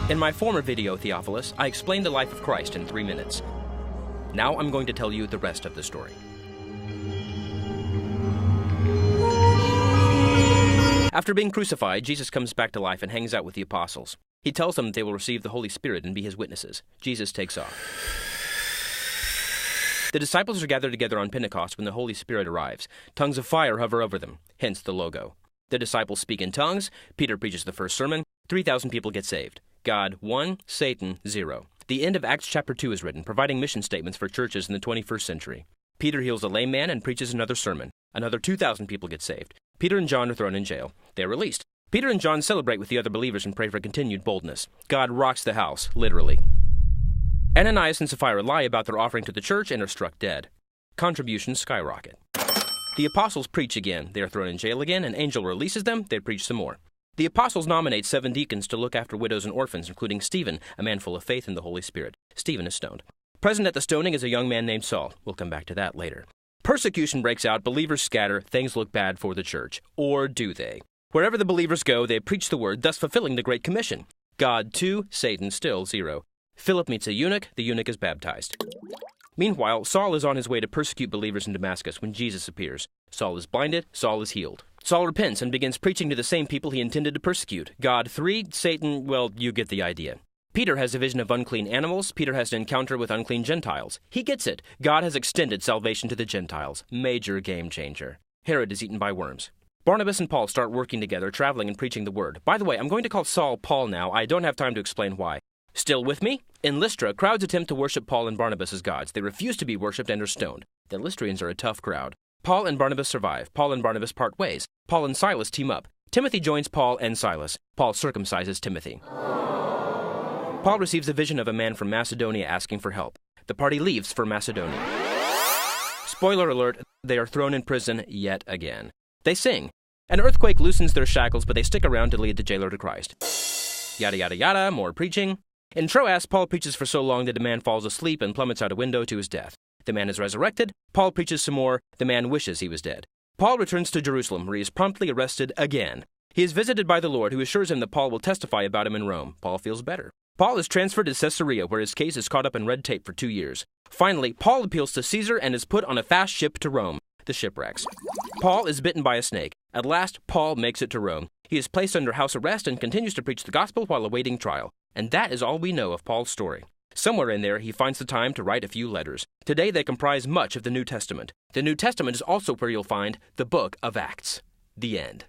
In my former video, Theophilus, I explained the life of Christ in 3 minutes. Now I'm going to tell you the rest of the story. After being crucified, Jesus comes back to life and hangs out with the apostles. He tells them that they will receive the Holy Spirit and be his witnesses. Jesus takes off. The disciples are gathered together on Pentecost when the Holy Spirit arrives. Tongues of fire hover over them, hence the logo. The disciples speak in tongues. Peter preaches the first sermon. 3,000 people get saved. God 1, Satan 0. The end of Acts chapter 2 is written, providing mission statements for churches in the 21st century. Peter heals a lame man and preaches another sermon. Another 2,000 people get saved. Peter and John are thrown in jail. They are released. Peter and John celebrate with the other believers and pray for continued boldness. God rocks the house, literally. Ananias and Sapphira lie about their offering to the church and are struck dead. Contributions skyrocket. The apostles preach again. They are thrown in jail again. An angel releases them. They preach some more. The apostles nominate 7 deacons to look after widows and orphans, including Stephen, a man full of faith in the Holy Spirit. Stephen is stoned. Present at the stoning is a young man named Saul. We'll come back to that later. Persecution breaks out, believers scatter, things look bad for the church. Or do they? Wherever the believers go, they preach the word, thus fulfilling the Great Commission. God 2, Satan still 0. Philip meets a eunuch, the eunuch is baptized. Meanwhile, Saul is on his way to persecute believers in Damascus when Jesus appears. Saul is blinded, Saul is healed. Saul repents and begins preaching to the same people he intended to persecute. God 3, Satan, well, you get the idea. Peter has a vision of unclean animals. Peter has an encounter with unclean Gentiles. He gets it. God has extended salvation to the Gentiles. Major game changer. Herod is eaten by worms. Barnabas and Paul start working together, traveling and preaching the word. By the way, I'm going to call Saul Paul now. I don't have time to explain why. Still with me? In Lystra, crowds attempt to worship Paul and Barnabas as gods. They refuse to be worshipped and are stoned. The Lystrians are a tough crowd. Paul and Barnabas survive. Paul and Barnabas part ways. Paul and Silas team up. Timothy joins Paul and Silas. Paul circumcises Timothy. Paul receives a vision of a man from Macedonia asking for help. The party leaves for Macedonia. Spoiler alert, they are thrown in prison yet again. They sing. An earthquake loosens their shackles, but they stick around to lead the jailer to Christ. Yada yada yada, more preaching. In Troas, Paul preaches for so long that a man falls asleep and plummets out a window to his death. The man is resurrected. Paul preaches some more. The man wishes he was dead. Paul returns to Jerusalem, where he is promptly arrested again. He is visited by the Lord, who assures him that Paul will testify about him in Rome. Paul feels better. Paul is transferred to Caesarea, where his case is caught up in red tape for 2 years. Finally, Paul appeals to Caesar and is put on a fast ship to Rome. The shipwrecks. Paul is bitten by a snake. At last, Paul makes it to Rome. He is placed under house arrest and continues to preach the gospel while awaiting trial. And that is all we know of Paul's story. Somewhere in there, he finds the time to write a few letters. Today, they comprise much of the New Testament. The New Testament is also where you'll find the book of Acts. The end.